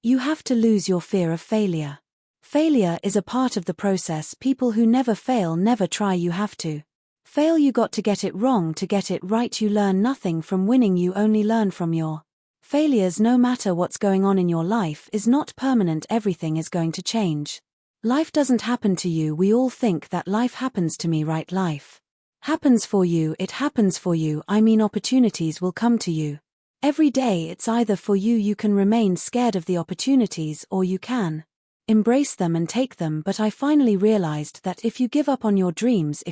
You have to lose your fear of failure. Failure is a part of the process. People who never fail never try. You have to fail. You got to get it wrong to get it right. You learn nothing from winning, you only learn from your failures. No matter what's going on in your life is not permanent. Everything is going to change. Life doesn't happen to you. We all think that life happens to me, right? Life happens for you. It happens for you. I mean, opportunities will come to you. Every day it's either for you. You can remain scared of the opportunities or you can embrace them and take them. But I finally realized that if you give up on your dreams,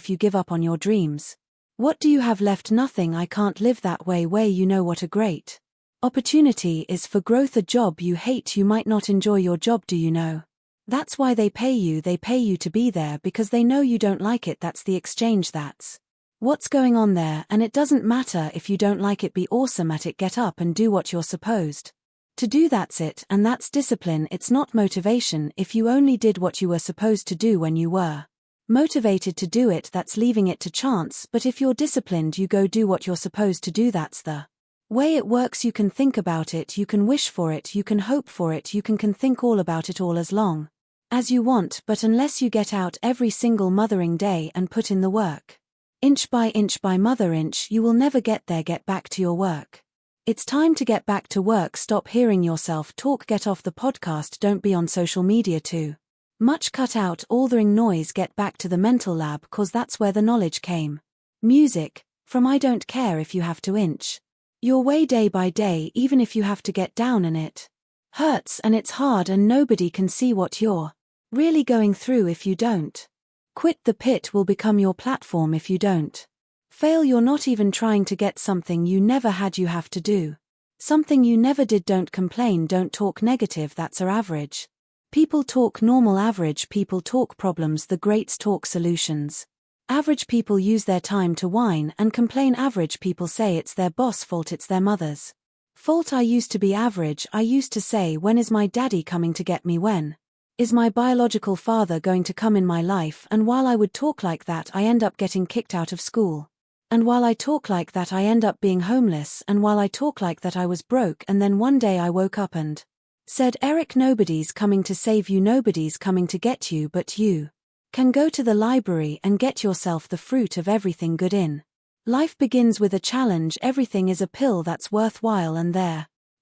what do you have left? Nothing. I can't live that way. You know what a great opportunity is for growth. A job you hate, you might not enjoy your job. Do you know? That's why they pay you. They pay you to be there because they know you don't like it. That's the exchange. That's what's going on there. And it doesn't matter if you don't like it. Be awesome at it. Get up and do what you're supposed to do. That's it. And that's discipline. It's not motivation. If you only did what you were supposed to do when you were motivated to do it, that's leaving it to chance. But if you're disciplined, you go do what you're supposed to do. That's the way it works. You can think about it, you can wish for it, you can hope for it, you can think all about it all as long as you want. But unless you get out every single mothering day and put in the work, inch by mother inch, you will never get there. Get back to your work. It's time to get back to work. Stop hearing yourself talk. Get off the podcast. Don't be on social media too much. Cut out all the noise. Get back to the mental lab, cause that's where the knowledge came. Music from I don't care if you have to inch your way day by day, even if you have to get down and it hurts and it's hard and nobody can see what you're really going through. If you don't quit, the pit will become your platform. If you don't fail, you're not even trying to get something you never had. You have to do something you never did. Don't complain. Don't talk negative. That's our average. People talk normal. Average people talk problems. The greats talk solutions. Average people use their time to whine and complain. Average people say it's their boss' fault, it's their mother's fault. I used to be average. I used to say, when is my daddy coming to get me? When is my biological father going to come in my life? And while I would talk like that, I end up getting kicked out of school. And while I talk like that, I end up being homeless. And while I talk like that, I was broke. And then one day I woke up and said, Eric, nobody's coming to save you. Nobody's coming to get you, but you can go to the library and get yourself the fruit of everything good in life begins with a challenge. Everything is a pill that's worthwhile, and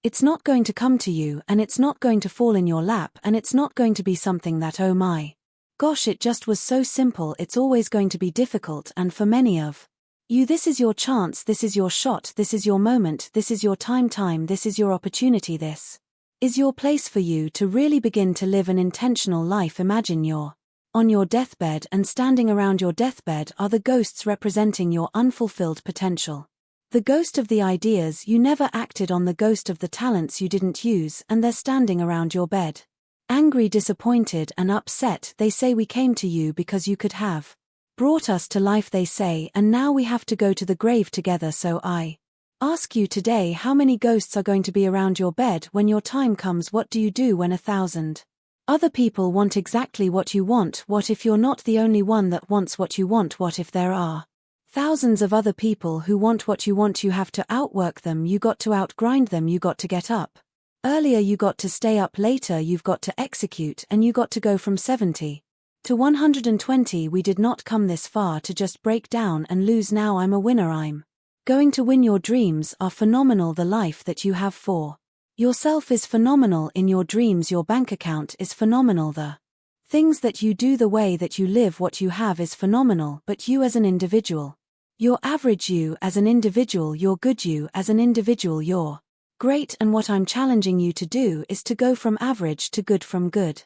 it's not going to come to you, and it's not going to fall in your lap, and it's not going to be something that, oh my gosh, it just was so simple. It's always going to be difficult. And for many of you, this is your chance, this is your shot, this is your moment, this is your time, this is your opportunity, this is your place for you to really begin to live an intentional life. Imagine you're on your deathbed, and standing around your deathbed are the ghosts representing your unfulfilled potential. The ghost of the ideas you never acted on, the ghost of the talents you didn't use, and they're standing around your bed. Angry, disappointed, and upset. They say, we came to you because you could have brought us to life, they say, and now we have to go to the grave together. So I ask you today, how many ghosts are going to be around your bed when your time comes? What do you do when 1,000 other people want exactly what you want? What if you're not the only one that wants what you want? What if there are thousands of other people who want what you want? You have to outwork them. You got to outgrind them. You got to get up earlier. You got to stay up later. You've got to execute, and you got to go from 70 to 120. We did not come this far to just break down and lose. Now I'm a winner. I'm going to win. Your dreams are phenomenal. The life that you have for yourself is phenomenal. In your dreams, your bank account is phenomenal. The things that you do, the way that you live, what you have is phenomenal. But you as an individual, your average you as an individual, your good you as an individual, you're great. And what I'm challenging you to do is to go from average to good, from good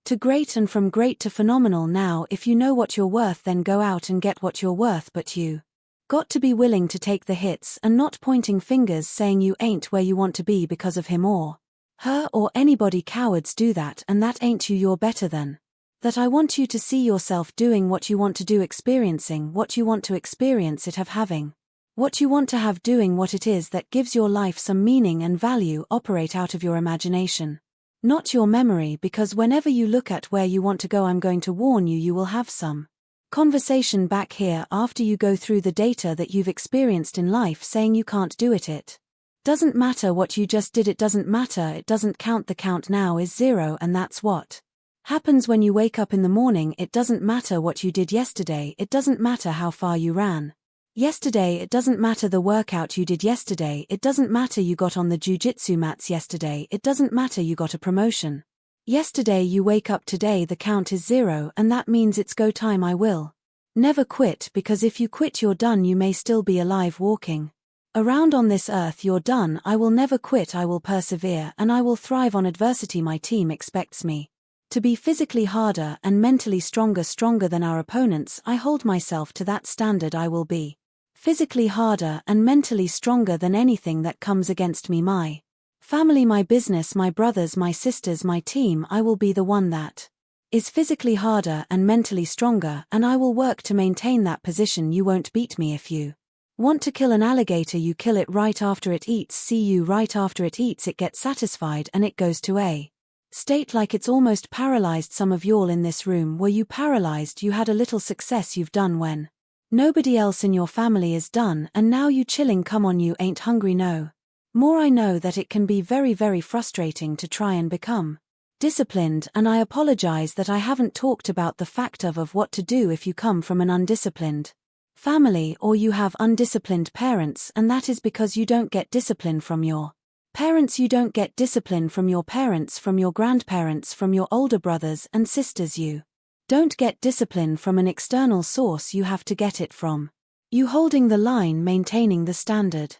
to great, and from great to phenomenal. Now, if you know what you're worth, then go out and get what you're worth. But you got to be willing to take the hits and not pointing fingers saying you ain't where you want to be because of him or her or anybody. Cowards do that, and that ain't you. You're better than that. I want you to see yourself doing what you want to do, experiencing what you want to experience, it have having what you want to have, doing what it is that gives your life some meaning and value. Operate out of your imagination, not your memory, because whenever you look at where you want to go, I'm going to warn you, you will have some conversation back here after you go through the data that you've experienced in life saying you can't do it. It Doesn't matter what you just did, it doesn't matter, it doesn't count, the count now is 0, and that's what happens when you wake up in the morning. It doesn't matter what you did yesterday, it doesn't matter how far you ran yesterday, it doesn't matter the workout you did yesterday, it doesn't matter you got on the jiu-jitsu mats yesterday, it doesn't matter you got a promotion yesterday. You wake up today, the count is 0, and that means it's go time. I will never quit, because if you quit you're done. You may still be alive walking around on this earth, you're done. I will never quit, I will persevere, and I will thrive on adversity. My team expects me to be physically harder and mentally stronger than our opponents. I hold myself to that standard. I will be physically harder and mentally stronger than anything that comes against me. My family, my business, my brothers, my sisters, my team. I will be the one that is physically harder and mentally stronger, and I will work to maintain that position. You won't beat me. If you want to kill an alligator, you kill it right after it eats. See you right after it eats. It gets satisfied and it goes to a state like it's almost paralyzed. Some of y'all in this room, were you paralyzed? You had a little success you've done when nobody else in your family is done, and now you chilling. Come on, you ain't hungry no more. I know that it can be very, very frustrating to try and become disciplined, and I apologize that I haven't talked about the fact of what to do if you come from an undisciplined family or you have undisciplined parents, and that is because you don't get discipline from your parents. You don't get discipline from your parents, from your grandparents, from your older brothers and sisters. You don't get discipline from an external source. You have to get it from you holding the line, maintaining the standard,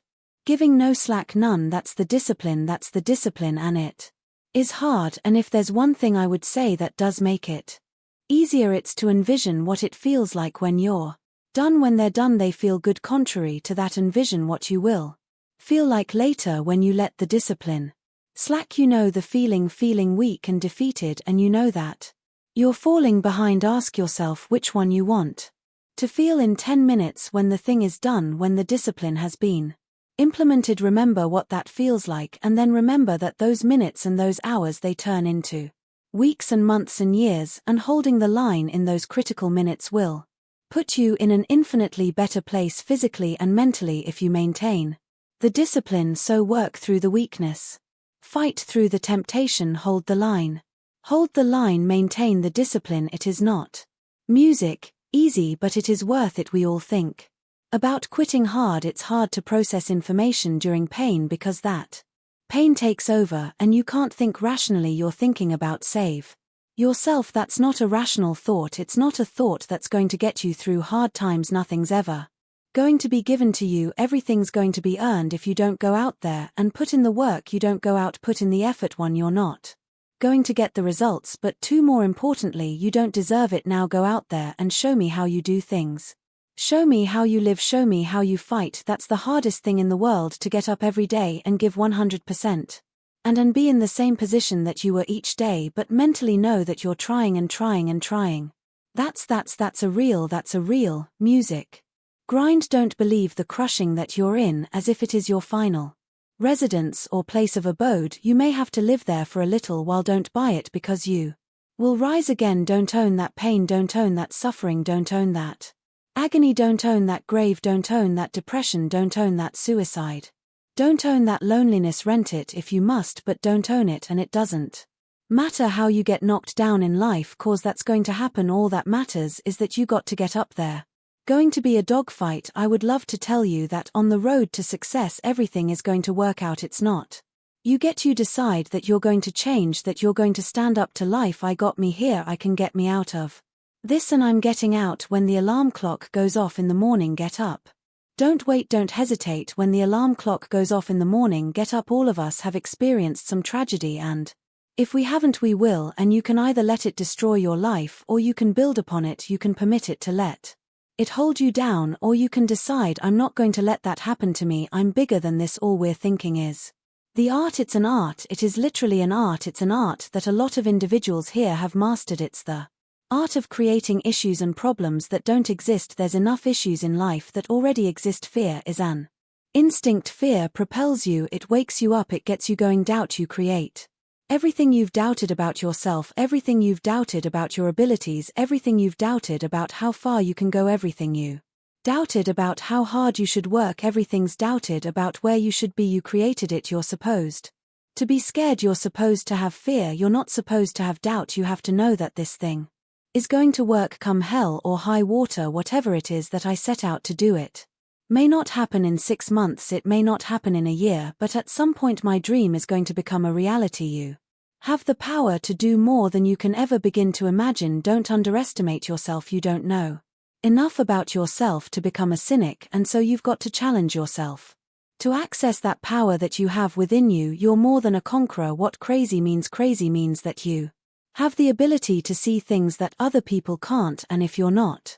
giving no slack, none. That's the discipline, and it is hard. And if there's one thing I would say that does make it easier, it's to envision what it feels like when you're done. When they're done, they feel good. Contrary to that, envision what you will feel like later when you let the discipline slack. You know the feeling weak and defeated, and you know that you're falling behind. Ask yourself which one you want to feel in 10 minutes when the thing is done, when the discipline has been implemented. Remember what that feels like, and then remember that those minutes and those hours, they turn into weeks and months and years, and holding the line in those critical minutes will put you in an infinitely better place physically and mentally if you maintain the discipline. So work through the weakness, fight through the temptation, hold the line. Hold the line, maintain the discipline. It is not music, easy, but it is worth it. We all think about quitting hard. It's hard to process information during pain because that pain takes over and you can't think rationally. You're thinking about save yourself. That's not a rational thought. It's not a thought that's going to get you through hard times. Nothing's ever going to be given to you. Everything's going to be earned if you don't go out there and put in the work. You don't go out, put in the effort. 1, you're not going to get the results, but 2, more importantly, you don't deserve it. Now go out there and show me how you do things. Show me how you live, show me how you fight. That's the hardest thing in the world, to get up every day and give 100%. And be in the same position that you were each day, but mentally know that you're trying and trying and trying. That's a real music grind. Don't believe the crushing that you're in as if it is your final residence or place of abode. You may have to live there for a little while. Don't buy it, because you will rise again. Don't own that pain, don't own that suffering, don't own that agony, don't own that grave, don't own that depression, don't own that suicide. Don't own that loneliness. Rent it if you must, but don't own it. And it doesn't matter how you get knocked down in life, cause that's going to happen. All that matters is that you got to get up there. Going to be a dogfight. I would love to tell you that on the road to success everything is going to work out. It's not. You decide that you're going to change, that you're going to stand up to life. I got me here, I can get me out of this, and I'm getting out. When the alarm clock goes off in the morning, get up. Don't wait, don't hesitate. When the alarm clock goes off in the morning, get up. All of us have experienced some tragedy, and if we haven't, we will, and you can either let it destroy your life or you can build upon it. You can permit it to let it hold you down, or you can decide, I'm not going to let that happen to me. I'm bigger than this. All we're thinking is the art. It's an art. It is literally an art. It's an art that a lot of individuals here have mastered. It's the art of creating issues and problems that don't exist. There's enough issues in life that already exist. Fear is an instinct. Fear propels you, it wakes you up, it gets you going. Doubt, you create everything you've doubted about yourself, everything you've doubted about your abilities, everything you've doubted about how far you can go, everything you Doubted about how hard you should work, everything's doubted about where you should be, you created it, you're supposed to be scared, you're supposed to have fear, you're not supposed to have doubt, you have to know that this thing is going to work come hell or high water, whatever it is that I set out to do it. May not happen in 6 months, it may not happen in a year, but at some point my dream is going to become a reality. You have the power to do more than you can ever begin to imagine. Don't underestimate yourself, you don't know enough about yourself to become a cynic, and so you've got to challenge yourself. To access that power that you have within you, you're more than a conqueror. What crazy means that you have the ability to see things that other people can't, and if you're not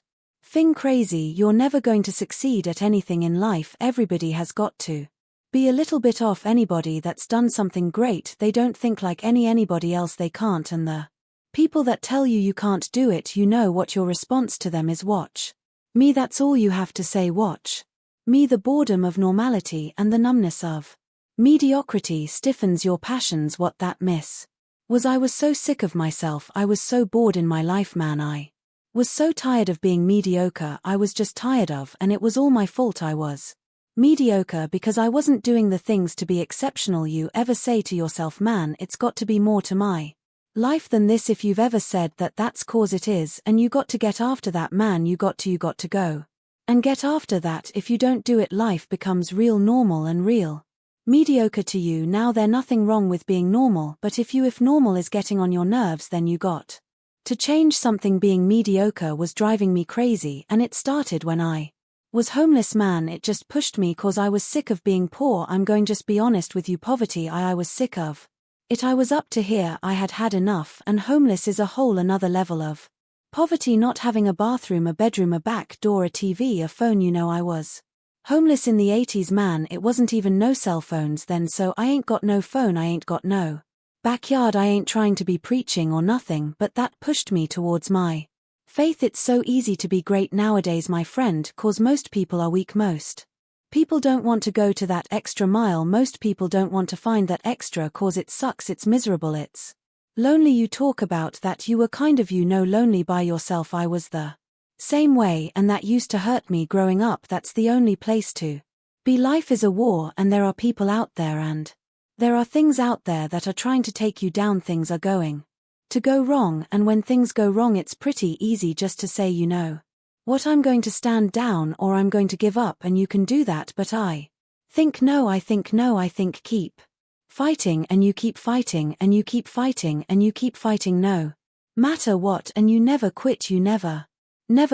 crazy, you're never going to succeed at anything in life. Everybody has got to be a little bit off. Anybody that's done something great, they don't think like anybody else, they can't, and the people that tell you you can't do it, you know what your response to them is. Watch me, that's all you have to say. Watch me. The boredom of normality and the numbness of mediocrity stiffens your passions. What that miss was, I was so sick of myself, I was so bored in my life, man. I was so tired of being mediocre, I was just tired of, and it was all my fault. I was mediocre because I wasn't doing the things to be exceptional. You ever say to yourself, man, it's got to be more to my life than this? If you've ever said that, that's cause it is, and you got to get after that, man. You got to go and get after that. If you don't do it, life becomes real normal and real mediocre to you. Now there's nothing wrong with being normal, but if normal is getting on your nerves, then you got to change something. Being mediocre was driving me crazy, and it started when I was homeless, man. It just pushed me cause I was sick of being poor. I'm going just be honest with you, poverty, I was sick of it. I was up to here, I had had enough, and homeless is a whole another level of poverty. Not having a bathroom, a bedroom, a back door, a TV, a phone. You know, I was homeless in the 80s, man. It wasn't even no cell phones then, so I ain't got no phone, I ain't got no backyard. I ain't trying to be preaching or nothing, but that pushed me towards my faith. It's so easy to be great nowadays, my friend, cause most people are weak. Most people don't want to go to that extra mile. Most people don't want to find that extra cause it sucks, it's miserable, it's lonely. You talk about that, you were kind of lonely by yourself. I was the same way, and that used to hurt me growing up. That's the only place to be. Life is a war, and there are people out there, and there are things out there that are trying to take you down. Things are going to go wrong, and when things go wrong, it's pretty easy just to say, you know what, I'm going to stand down, or I'm going to give up, and you can do that. But I think no, I think no, I think keep fighting, and you keep fighting, and you keep fighting, and you keep fighting, no matter what, and you never quit. You never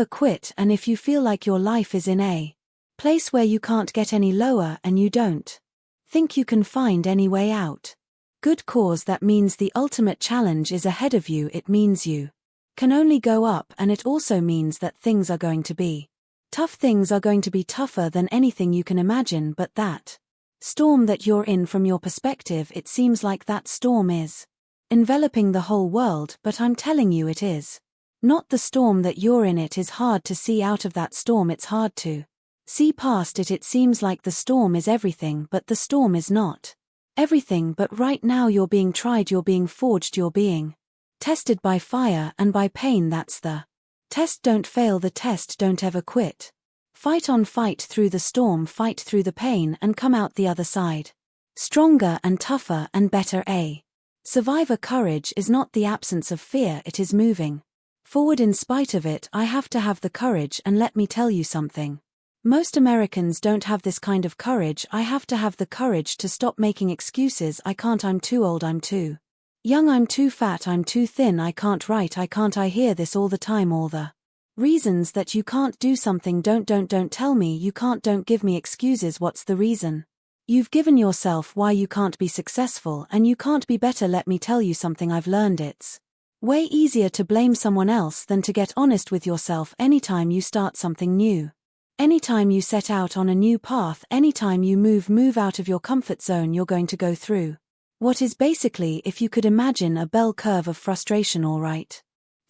quit. And if you feel like your life is in a place where you can't get any lower, and you don't think you can find any way out, good cause, that means the ultimate challenge is ahead of you. It means you can only go up, and it also means that things are going to be tough. Things are going to be tougher than anything you can imagine. But that storm that you're in, from your perspective, it seems like that storm is enveloping the whole world, but I'm telling you, it is not the storm that you're in. It is hard to see out of that storm. It's hard to see past it. It seems like the storm is everything, but the storm is not everything. But right now you're being tried, you're being forged, you're being tested by fire and by pain. That's the test. Don't fail the test, don't ever quit. Fight on, fight through the storm, fight through the pain, and come out the other side stronger and tougher and better. A survivor courage is not the absence of fear, it is moving forward in spite of it. I have to have the courage, and let me tell you something. Most Americans don't have this kind of courage. I have to have the courage to stop making excuses. I can't, I'm too old, I'm too young, I'm too fat, I'm too thin, I can't write, I can't. I hear this all the time, all the reasons that you can't do something. Don't tell me you can't, don't give me excuses. What's the reason you've given yourself why you can't be successful and you can't be better? Let me tell you something, I've learned it's way easier to blame someone else than to get honest with yourself. Anytime you start something new, anytime you set out on a new path, anytime you move out of your comfort zone, you're going to go through what is basically, if you could imagine, a bell curve of frustration. All right.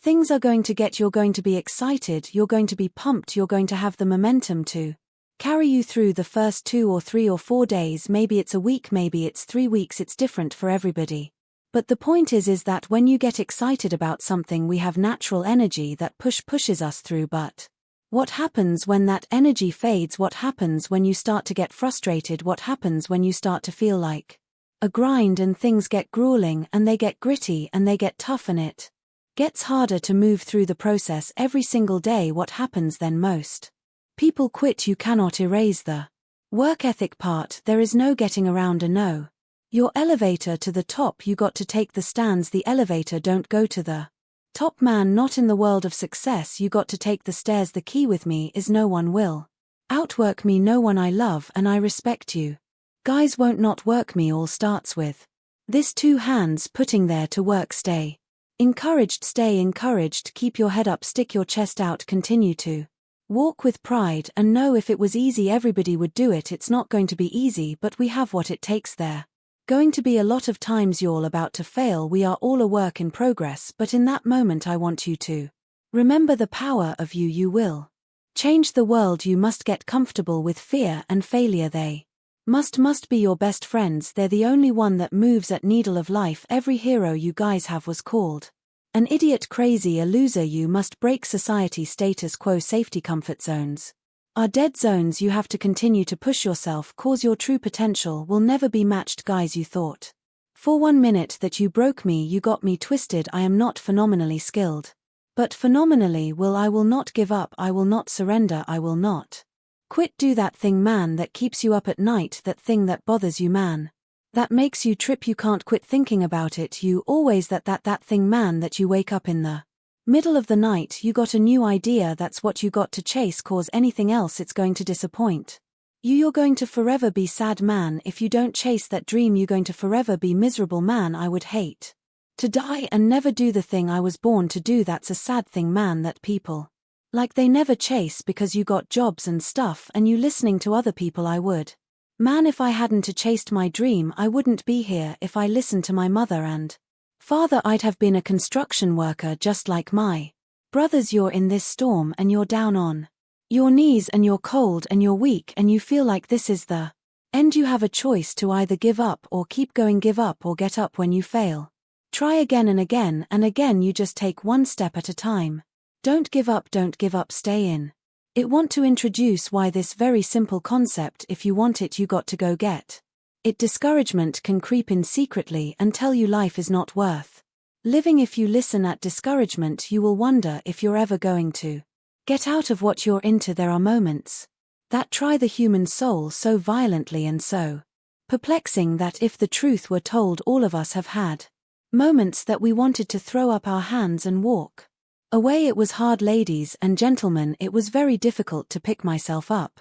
Things are going to get, you're going to be excited, you're going to be pumped, you're going to have the momentum to carry you through the first 2 or 3 or 4 days. Maybe it's a week, maybe it's 3 weeks, it's different for everybody. But the point is that when you get excited about something, we have natural energy that pushes us through. But What happens when that energy fades? What happens when you start to get frustrated? What happens when you start to feel like a grind and things get grueling and they get gritty and they get tough and it gets harder to move through the process every single day? What happens then? Most people quit. You cannot erase the work ethic part. There is no getting around a no. Your elevator to the top, you got to take the stands. The elevator don't go to the top, man. Not in the world of success. You got to take the stairs. The key with me is no one will outwork me. No one. I love and I respect you. Guys won't not work me. All starts with this 2 hands putting there to work. Stay encouraged. Stay encouraged. Keep your head up. Stick your chest out. Continue to walk with pride and know if it was easy everybody would do it. It's not going to be easy, but we have what it takes. There going to be a lot of times you're about to fail. We are all a work in progress, but in that moment I want you to remember the power of you. You will change the world. You must get comfortable with fear and failure. They must be your best friends. They're the only one that moves at needle of life. Every hero you guys have was called an idiot, crazy, a loser. You must break society status quo. Safety comfort zones are dead zones. You have to continue to push yourself, cause your true potential will never be matched. Guys, you thought for 1 minute that you broke me. You got me twisted. I am not phenomenally skilled, but phenomenally I will not give up. I will not surrender. I will not quit. Do that thing, man, that keeps you up at night. That thing that bothers you, man, that makes you trip. You can't quit thinking about it. You always that thing, man, that you wake up in the middle of the night. You got a new idea. That's what you got to chase. Cause anything else, it's going to disappoint you. You're going to forever be sad, man. If you don't chase that dream, you're going to forever be miserable, man. I would hate to die and never do the thing I was born to do. That's a sad thing, man, that people like they never chase because you got jobs and stuff and you listening to other people. I would, man, if I hadn't to chased my dream, I wouldn't be here. If I listened to my mother and father, I'd have been a construction worker just like my brothers. You're in this storm and you're down on your knees and you're cold and you're weak and you feel like this is the end. You have a choice to either give up or keep going. Give up or get up. When you fail, try again and again and again. You just take 1 step at a time. Don't give up. Don't give up. Stay in it. Want to introduce why this very simple concept. If you want it, you got to go get it. Discouragement can creep in secretly and tell you life is not worth living. If you listen at discouragement, you will wonder if you're ever going to get out of what you're into. There are moments that try the human soul so violently and so perplexing that if the truth were told, all of us have had moments that we wanted to throw up our hands and walk away. It was hard, ladies and gentlemen. It was very difficult to pick myself up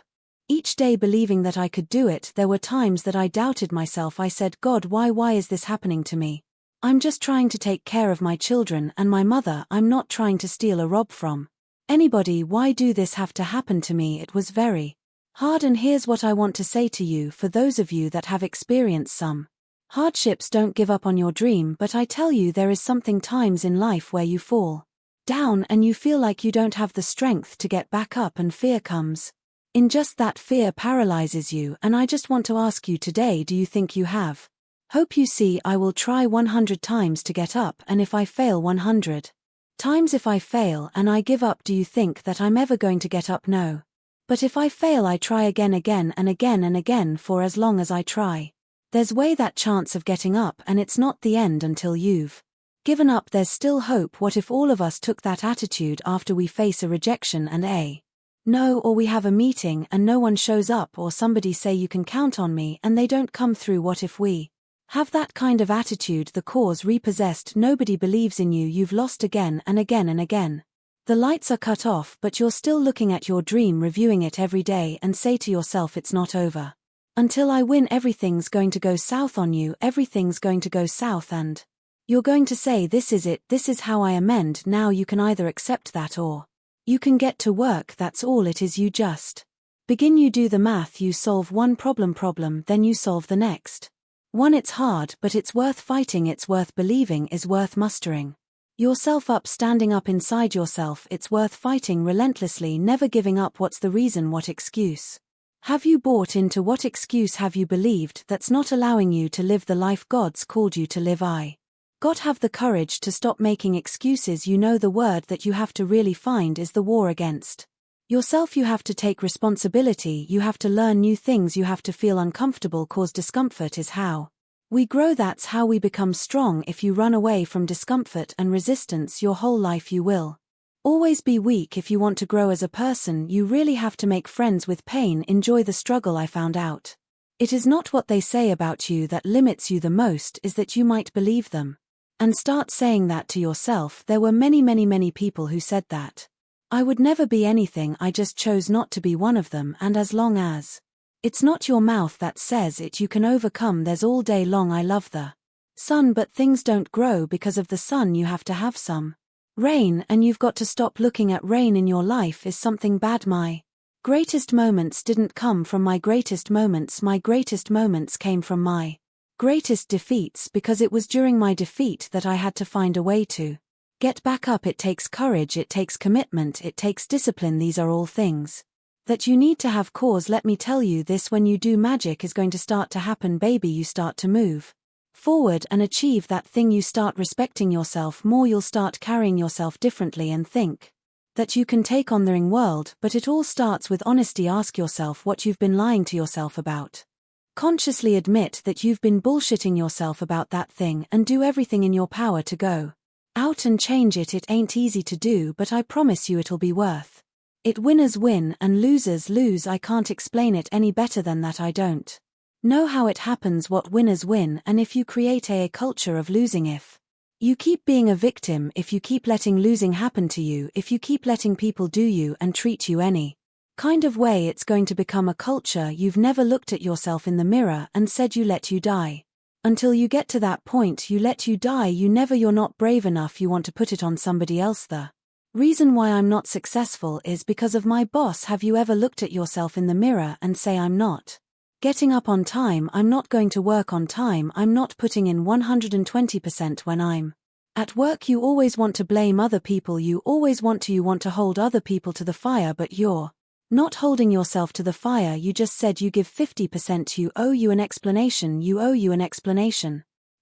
each day, believing that I could do it. There were times that I doubted myself. I said, God, why is this happening to me? I'm just trying to take care of my children and my mother. I'm not trying to steal or rob from anybody. Why do this have to happen to me? It was very hard. And here's what I want to say to you, for those of you that have experienced some hardships. Don't give up on your dream. But I tell you, there is something times in life where you fall down and you feel like you don't have the strength to get back up, and fear comes in. Just that fear paralyzes you. And I just want to ask you today, do you think you have hope? You see, I will try 100 times to get up, and if I fail 100 times, if I fail and I give up, do you think that I'm ever going to get up? No. But if I fail, I try again and again. For as long as I try, there's way that chance of getting up, and it's not the end until you've given up. There's still hope. What if all of us took that attitude after we face a rejection and a no, or we have a meeting and no one shows up, or somebody say you can count on me and they don't come through? What if we have that kind of attitude? The cause repossessed. Nobody believes in you. You've lost again and again. The lights are cut off, but you're still looking at your dream, reviewing it every day, and say to yourself, it's not over until I win. Everything's going to go south on you. Everything's going to go south, and you're going to say, this is it. This is how I amend. Now you can either accept that or you can get to work. That's all it is. You just begin. You do the math. You solve one problem, then you solve the next one. It's hard, but it's worth fighting. It's worth believing. Is worth mustering yourself up, standing up inside yourself. It's worth fighting relentlessly, never giving up. What's the reason? What excuse have you bought into? What excuse have you believed that's not allowing you to live the life God's called you to live? God, have the courage to stop making excuses. You know, the word that you have to really find is the war against Yourself. You have to take responsibility, you have to learn new things, you have to feel uncomfortable, cause discomfort is how we grow. That's how we become strong. If you run away from discomfort and resistance your whole life, you will always be weak. If you want to grow as a person, you really have to make friends with pain. Enjoy the struggle. I found out it is not what they say about you that limits you the most, is that you might believe them. And start saying that to yourself. There were many people who said that I would never be anything, I just chose not to be one of them, and as long as it's not your mouth that says it, you can overcome. There's all day long. I love the sun, but things don't grow because of the sun. You have to have some rain, and you've got to stop looking at rain in your life is something bad. My greatest moments didn't come from my greatest moments came from my greatest defeats, because it was during my defeat that I had to find a way to get back up. It takes courage, it takes commitment, it takes discipline. These are all things that you need to have. Cause let me tell you this, when you do, magic is going to start to happen, baby. You start to move forward and achieve that thing. You start respecting yourself more, you'll start carrying yourself differently and think that you can take on the ring world. But it all starts with honesty. Ask yourself what you've been lying to yourself about. Consciously admit that you've been bullshitting yourself about that thing, and do everything in your power to go out and change it. It ain't easy to do, but I promise you it'll be worth it. Winners win and losers lose. I can't explain it any better than that. I don't know how it happens. What winners win. And if you create a culture of losing, if you keep being a victim, if you keep letting losing happen to you, if you keep letting people do you and treat you any kind of way, it's going to become a culture. You've never looked at yourself in the mirror and said you let you die. Until you get to that point, you let you die. You're not brave enough. You want to put it on somebody else. The reason why I'm not successful is because of my boss. Have you ever looked at yourself in the mirror and say, I'm not getting up on time, I'm not going to work on time, I'm not putting in 120% when I'm at work? You always want to blame other people. You want to hold other people to the fire, but you're not holding yourself to the fire. You just said you give 50%. You owe you an explanation.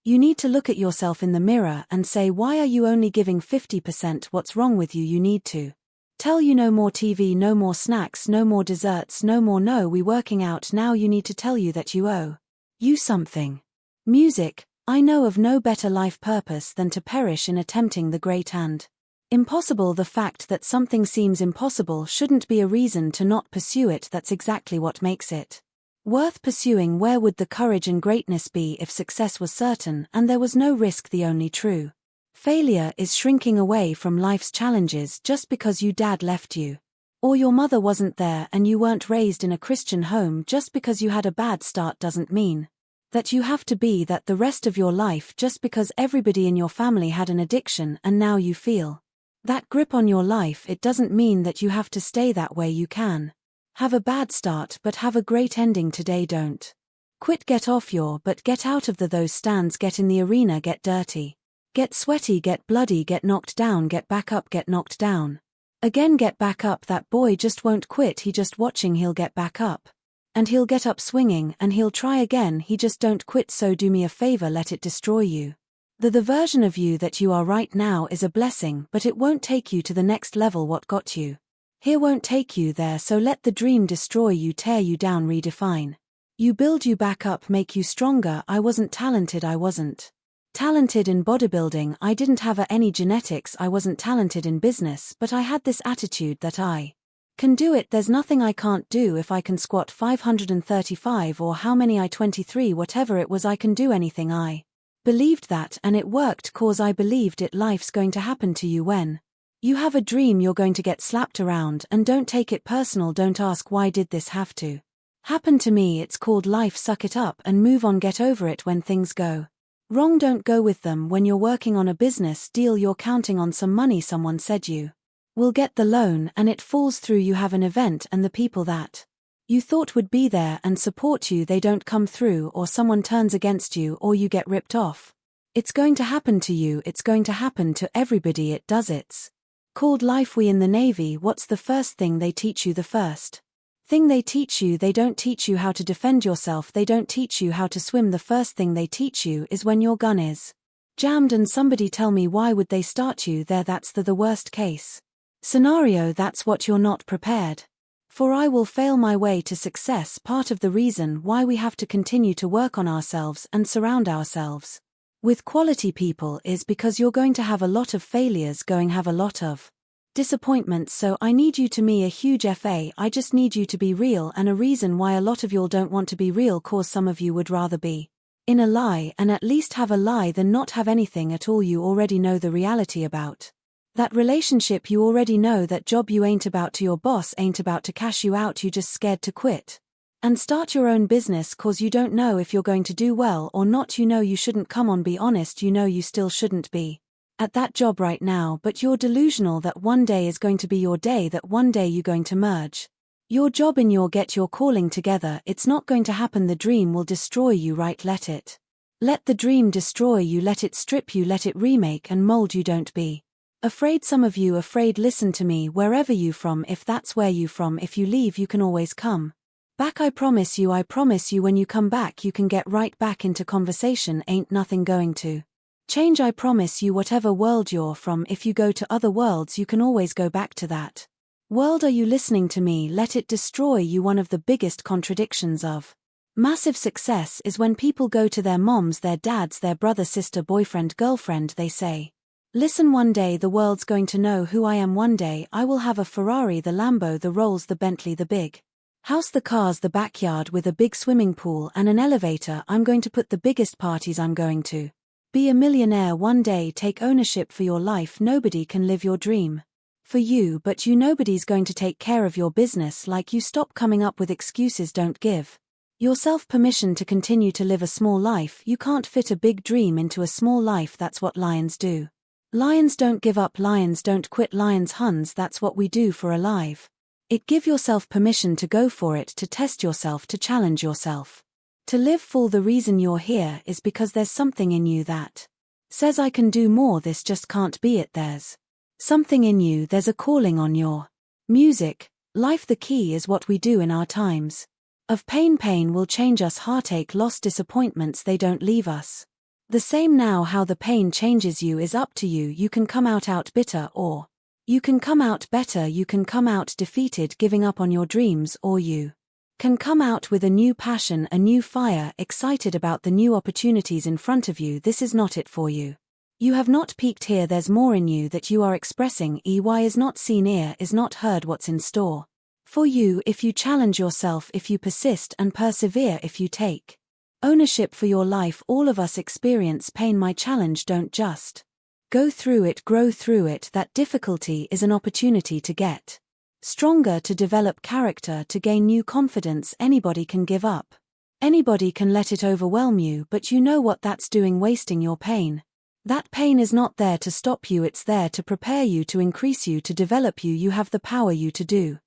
You need to look at yourself in the mirror and say, why are you only giving 50%? What's wrong with you? You need to tell you no more TV, no more snacks, no more desserts, no more no we working out now. You need to tell you that you owe you something. Music. I know of no better life purpose than to perish in attempting the great and impossible. The fact that something seems impossible shouldn't be a reason to not pursue it. That's exactly what makes it worth pursuing. Where would the courage and greatness be if success was certain and there was no risk? The only true failure is shrinking away from life's challenges just because your dad left you, or your mother wasn't there, and you weren't raised in a Christian home. Just because you had a bad start doesn't mean that you have to be that the rest of your life. Just because everybody in your family had an addiction and now you feel that grip on your life, it doesn't mean that you have to stay that way. You can have a bad start but have a great ending today. Don't quit, get off your butt, get out of those stands, get in the arena, get dirty, get sweaty, get bloody, get knocked down, get back up, get knocked down again, get back up. That boy just won't quit. He just watching, he'll get back up and he'll get up swinging and he'll try again. He just don't quit. So do me a favor, let it destroy you. The version of you that you are right now is a blessing, but it won't take you to the next level. What got you here won't take you there. So let the dream destroy you, tear you down, redefine you, build you back up, make you stronger. I wasn't talented in bodybuilding, I didn't have any genetics, I wasn't talented in business, but I had this attitude that I can do it. There's nothing I can't do. If I can squat 535 or how many 23, whatever it was, I can do anything. I believed that and it worked, cause I believed it. Life's going to happen to you. When you have a dream, you're going to get slapped around, and don't take it personal. Don't ask, why did this have to happen to me? It's called life. Suck it up and move on, get over it. When things go wrong, don't go with them. When you're working on a business deal, you're counting on some money. Someone said you will get the loan and it falls through. You have an event and the people that you thought would be there and support you, they don't come through, or someone turns against you, or you get ripped off. It's going to happen to you. It's going to happen to everybody. It does. It's called life. We in the Navy, what's the first thing they teach you? The first thing they teach you, they don't teach you how to defend yourself. They don't teach you how to swim. The first thing they teach you is when your gun is jammed. And somebody tell me, why would they start you there? That's the worst case Scenario: that's what you're not prepared for. I will fail my way to success. Part of the reason why we have to continue to work on ourselves and surround ourselves with quality people is because you're going to have a lot of failures, have a lot of disappointments. So I need you to me a huge FA. I just need you to be real, and a reason why a lot of y'all don't want to be real, cause some of you would rather be in a lie, and at least have a lie, than not have anything at all. You already know the reality about that relationship. You already know that job you ain't about to, your boss ain't about to cash you out. You just scared to quit and start your own business cause you don't know if you're going to do well or not. You know you shouldn't, come on, be honest, you know you still shouldn't be at that job right now, but you're delusional that one day is going to be your day, that one day you're going to merge your job and get your calling together. It's not going to happen. The dream will destroy you, right? Let it. Let the dream destroy you, let it strip you, let it remake and mold you. Don't be afraid. Some of you afraid. Listen to me, wherever you from, if that's where you from, if you leave you can always come back. I promise you, when you come back you can get right back into conversation. Ain't nothing going to change, I promise you. Whatever world you're from, if you go to other worlds you can always go back to that world. Are you listening to me? Let it destroy you. One of the biggest contradictions of massive success is when people go to their moms, their dads, their brother, sister, boyfriend, girlfriend, they say, listen, one day the world's going to know who I am. One day I will have a Ferrari, the Lambo, the Rolls, the Bentley, the big house, the cars, the backyard with a big swimming pool and an elevator. I'm going to put the biggest parties. I'm going to be a millionaire one day. Take ownership for your life. Nobody can live your dream for you but you. Nobody's going to take care of your business like you. Stop coming up with excuses. Don't give yourself permission to continue to live a small life. You can't fit a big dream into a small life. That's what lions do. Lions don't give up, lions don't quit, lions huns. That's what we do for a life. It give yourself permission to go for it, to test yourself, to challenge yourself, to live full. The reason you're here is because there's something in you that says I can do more, this just can't be it. There's something in you, there's a calling on your music life. The key is what we do in our times of pain. Pain will change us, heartache, loss, disappointments, they don't leave us the same. Now how the pain changes you is up to you. You can come out bitter, or you can come out better. You can come out defeated, giving up on your dreams, or you can come out with a new passion, a new fire, excited about the new opportunities in front of you. This is not it for you. You have not peaked here. There's more in you that you are expressing. EY is not seen, ear is not heard. What's in store for you if you challenge yourself, if you persist and persevere, if you take ownership for your life. All of us experience pain. My challenge: don't just go through it, grow through it. That difficulty is an opportunity to get stronger, to develop character, to gain new confidence. Anybody can give up. Anybody can let it overwhelm you, but you know what that's doing, wasting your pain. That pain is not there to stop you, it's there to prepare you, to increase you, to develop you. You have the power you to do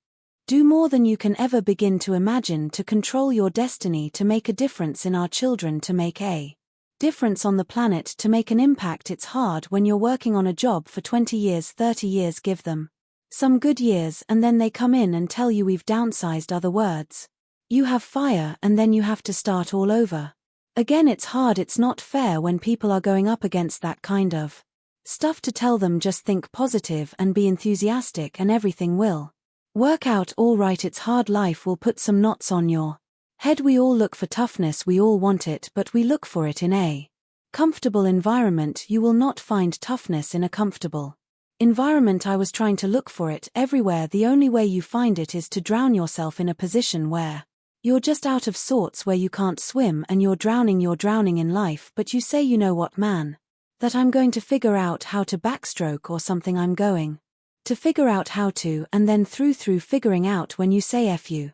more than you can ever begin to imagine, to control your destiny, to make a difference in our children, to make a difference on the planet, to make an impact. It's hard when you're working on a job for 20 years, 30 years. Give them some good years and then they come in and tell you we've downsized. Other words, you have fire and then you have to start all over again. It's hard, it's not fair when people are going up against that kind of stuff. To tell them just think positive and be enthusiastic and everything will work out all right. It's hard, life will put some knots on your head. We all look for toughness, we all want it, but we look for it in a comfortable environment. You will not find toughness in a comfortable environment. I was trying to look for it everywhere. The only way you find it is to drown yourself in a position where you're just out of sorts, where you can't swim and you're drowning in life. But you say, you know what, man, that I'm going to figure out how to backstroke or something. I'm going to figure out how to, and then through figuring out, when you say F you,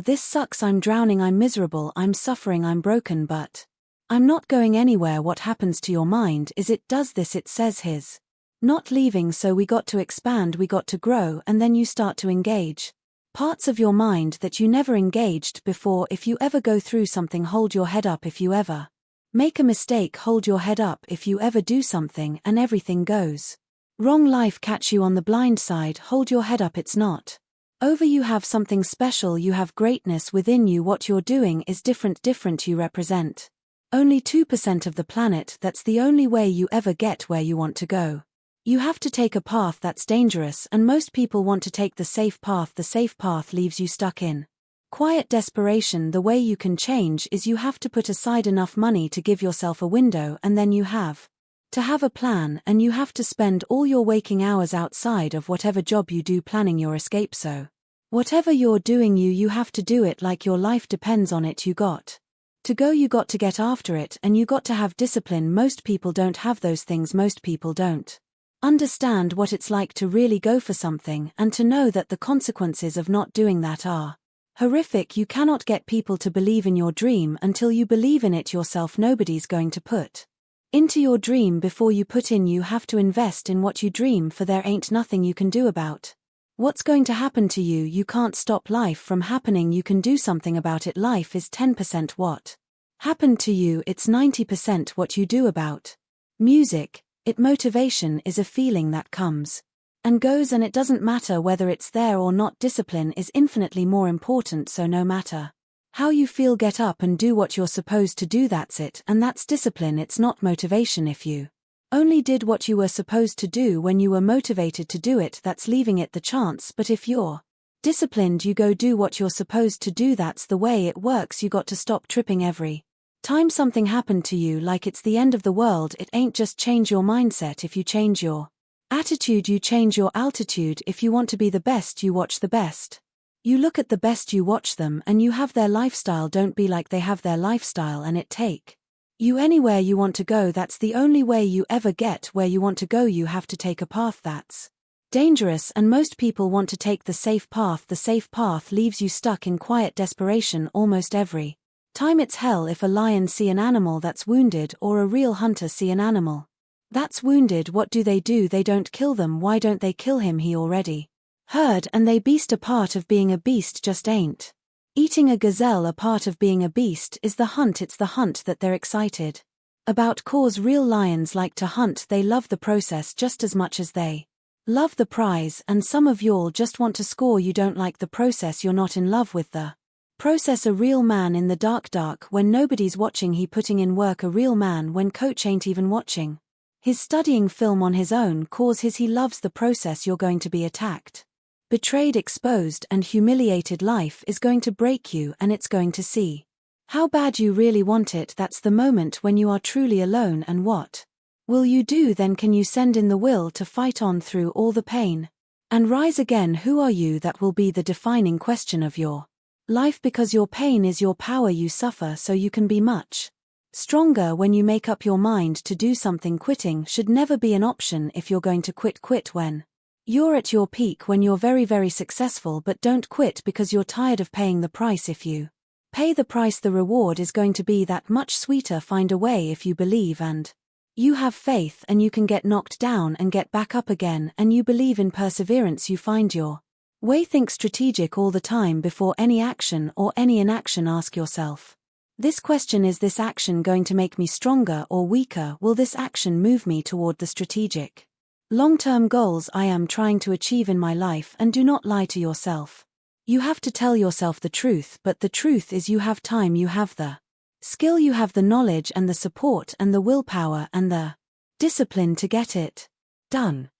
this sucks, I'm drowning, I'm miserable, I'm suffering, I'm broken, but I'm not going anywhere. What happens to your mind is it does this, it says his not leaving. So we got to expand, we got to grow, and then you start to engage parts of your mind that you never engaged before. If you ever go through something, hold your head up. If you ever make a mistake, hold your head up. If you ever do something and everything goes wrong, life catch you on the blind side, hold your head up. It's not over. You have something special, you have greatness within you. What you're doing is different. You represent only 2% of the planet. That's the only way you ever get where you want to go. You have to take a path that's dangerous, and most people want to take the safe path. The safe path leaves you stuck in quiet desperation. The way you can change is you have to put aside enough money to give yourself a window, and then you have to have a plan, and you have to spend all your waking hours outside of whatever job you do planning your escape. So whatever you're doing, you have to do it like your life depends on it. You got to go, you got to get after it, and you got to have discipline. Most people don't have those things. Most people don't understand what it's like to really go for something and to know that the consequences of not doing that are horrific. You cannot get people to believe in your dream until you believe in it yourself. Nobody's going to put into your dream before you put in. You have to invest in what you dream for. There ain't nothing you can do about what's going to happen to you. You can't stop life from happening. You can do something about it. Life is 10% what happened to you, it's 90% what you do about music. Motivation is a feeling that comes and goes, and it doesn't matter whether it's there or not. Discipline is infinitely more important. So no matter how you feel, get up and do what you're supposed to do. That's it, and that's discipline. It's not motivation. If you only did what you were supposed to do when you were motivated to do it, that's leaving it the chance. But if you're disciplined, you go do what you're supposed to do. That's the way it works. You got to stop tripping every time something happened to you like it's the end of the world. It ain't. Just change your mindset. If you change your attitude, you change your altitude. If you want to be the best, you watch the best. You look at the best, you watch them, and you have their lifestyle. Don't be like they have their lifestyle and it take you anywhere you want to go. That's the only way you ever get where you want to go. You have to take a path that's dangerous, and most people want to take the safe path. The safe path leaves you stuck in quiet desperation almost every time. It's hell if a lion see an animal that's wounded, or a real hunter see an animal that's wounded. What do? They don't kill them. Why don't they kill him? He already heard, and they beast. A part of being a beast just ain't eating a gazelle. A part of being a beast is the hunt. It's the hunt that they're excited about. Cause real lions like to hunt. They love the process just as much as they love the prize, and some of y'all just want to score. You don't like the process. You're not in love with the process. A real man in the dark when nobody's watching, he putting in work. A real man when coach ain't even watching, he's studying film on his own. Cause he loves the process. You're going to be attacked, betrayed, exposed, and humiliated. Life is going to break you, and it's going to see how bad you really want it. That's the moment when you are truly alone. And what will you do then? Can you send in the will to fight on through all the pain and rise again? Who are you? That will be the defining question of your life, because your pain is your power. You suffer so you can be much stronger when you make up your mind to do something. Quitting should never be an option. If you're going to quit when you're at your peak, when you're very, very successful. But don't quit because you're tired of paying the price. If you pay the price, the reward is going to be that much sweeter. Find a way. If you believe and you have faith, and you can get knocked down and get back up again, and you believe in perseverance, you find your way. Think strategic all the time before any action or any inaction. Ask yourself this question: is this action going to make me stronger or weaker? Will this action move me toward the strategic long-term goals I am trying to achieve in my life? And do not lie to yourself. You have to tell yourself the truth, but the truth is you have time, you have the skill, you have the knowledge and the support and the willpower and the discipline to get it done.